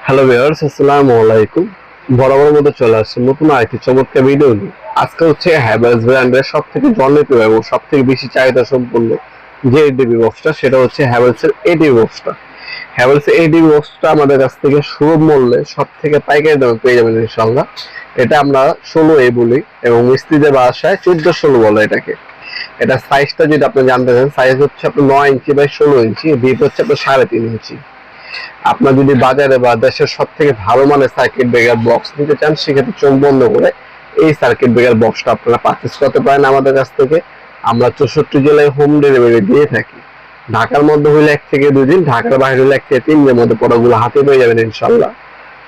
Hello viewers, আসসালামু আলাইকুম। বরাবর মতো চলে আসছে নতুন আরেকটি চমৎকার ভিডিও নিয়ে। আজকে হচ্ছে হ্যাভেলস ব্র্যান্ডের সবথেকে জনপ্রিয় এবং সবথেকে বেশি চাহিদা সম্পন্ন যে এডিবি বক্সটা, সেটা হচ্ছে হ্যাভেলসের এডিবি বক্সটা। হ্যাভেলসের এডিবি বক্সটা আমাদের কাছ থেকে সুলভ মূল্যে সব থেকে পাইকারি দামে পেয়ে যাবেন ইনশাআল্লাহ। এটা আমরা 16A বলি এবং মিস্ত্রিদের ভাষায় 14-16 বলে এটাকে। এটা সাইজটা যদি আপনি জানতে চান, সাইজ হচ্ছে আপনার 9 ইঞ্চি বাই 16 ইঞ্চি, ডিপ হচ্ছে আপনার 3.5 ইঞ্চি। আপনার যদি বাজারে বা দেশের সব থেকে ভালো মানের সার্কিট ব্রেকার বক্স নিতে চান, সেক্ষেত্রে চোখ বন্ধ করে এই সার্কিট ব্রেকার বক্সটা আপনারা পারচেস করতে পারেন আমাদের কাছ থেকে। আমরা 64 জেলায় হোম ডেলিভারি দিয়ে থাকি। ঢাকার মধ্যে হইলে 1 থেকে 2 দিন, ঢাকার বাইরে হইলে 1 থেকে 3 দিনের মধ্যে প্রোডাক্টগুলো হাতে পেয়ে যাবেন ইনশাল্লাহ।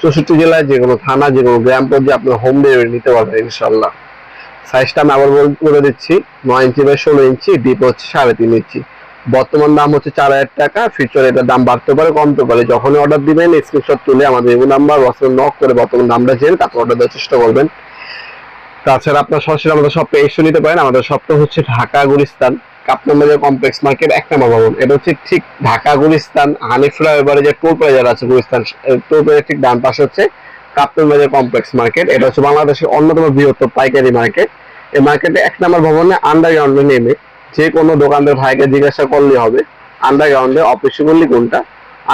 64 জেলায় যে কোনো থানা, যে কোনো গ্রাম পর্যায়ে আপনার হোম ডেলিভারি নিতে পারবেন ইনশাল্লাহ। সাইজটা আমি আবার বলে দিচ্ছি, 9 ইঞ্চি বাই 16 ইঞ্চি, ডিপ হচ্ছে 3.5 ইঞ্চি। বর্তমান দাম হচ্ছে 4000 টাকা। ফিউচার এটার দাম বাড়তে পারে, কমতে পারে। যখনই অর্ডার দিবেন স্ক্রিনশট তুলে আমাদের এই নাম্বার হোয়াটসঅ্যাপে নক করে বর্তমান দামটা জেনে তারপর অর্ডার দেওয়ার চেষ্টা করবেন। তাছাড়া আপনার সরাসরি আমাদের শপে এসে নিতে পারেন। আমাদের শপটা হচ্ছে ঢাকা গুলিস্তান কাপ্তান বাজার কমপ্লেক্স মার্কেট 1 নম্বর ভবন। এটা হচ্ছে ঠিক ঢাকা গুলিস্তান হানি ফ্লাইওভারে যে টোল প্লাজা আছে, গুলিস্তান টোল প্লাজার ঠিক ডান পাশে হচ্ছে কাপ্তান বাজার কমপ্লেক্স মার্কেট। এটা হচ্ছে বাংলাদেশের অন্যতম বৃহত্তম পাইকারি মার্কেট। এই মার্কেটে 1 নম্বর ভবনে আন্ডারগ্রাউন্ডে নেমে যে কোনো দোকানদার ভাইকে জিজ্ঞাসা করলে হবে আন্ডারগ্রাউন্ডে অফিসে গলি কোনটা।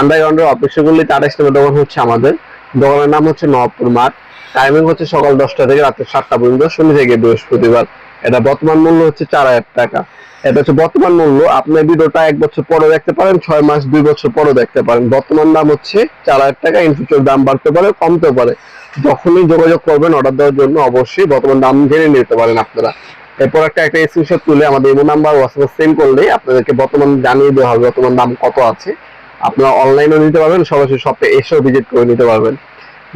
আন্ডারগ্রাউন্ডের অফিসে গলি 28 নম্বর দোকান হচ্ছে আমাদের। দোকানের নাম হচ্ছে নবাবপুর মাঠ। টাইমিং হচ্ছে সকাল 10টা থেকে রাত 7টা পর্যন্ত, শনি থেকে বৃহস্পতিবার। এটা বর্তমান মূল্য হচ্ছে 4000 টাকা। এটা হচ্ছে বর্তমান মূল্য। আপনি ভিডিওটা 1 বছর পরে দেখতে পারেন, 6 মাস 2 বছর পরে দেখতে পারেন। বর্তমান দাম হচ্ছে 4000 টাকা। ইন ফিউচার দাম বাড়তে পারে, কমতে পারে। যখনই যোগাযোগ করবেন অর্ডার দেওয়ার জন্য অবশ্যই বর্তমান দাম জেনে নিতে পারেন আপনারা। এরপর একটা স্ক্রিনশট তুলে আমাদের ইমো নাম্বার হোয়াটসঅ্যাপে সেন্ড করলেই আপনাদেরকে বর্তমান জানিয়ে দেওয়া হবে বর্তমান দাম কত আছে। আপনারা অনলাইনেও নিতে পারবেন, সরাসরি শপে এসেও ভিজিট করে নিতে পারবেন।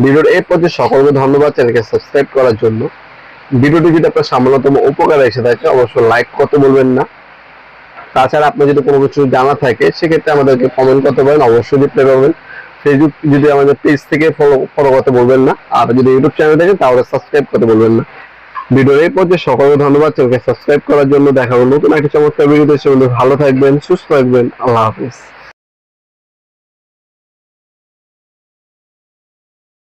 ভিডিওর এই পর্যায়ে সকলকে ধন্যবাদ চ্যানেলকে সাবস্ক্রাইব করার জন্য। ভিডিওটি যদি আপনার সামান্যতম উপকার এসে থাকে অবশ্যই লাইক করতে বলবেন না। তাছাড়া আপনার যদি কোনো কিছু জানা থাকে সেক্ষেত্রে আমাদেরকে কমেন্ট করতে পারেন, অবশ্যই রিপ্লাই পাবেন। ফেসবুক যদি আমাদের পেজ থেকে ফলো করতে বলবেন না, আর যদি ইউটিউব চ্যানেল থাকে তাহলে সাবস্ক্রাইব করতে বলবেন না। ভিডিওর এই পর্যায়ে সকলকে ধন্যবাদ চ্যানেলকে সাবস্ক্রাইব করার জন্য। দেখা হবে নতুন একটা চমৎকার ভিডিওতে। সে ভালো থাকবেন, সুস্থ থাকবেন। আল্লাহ হাফিজ।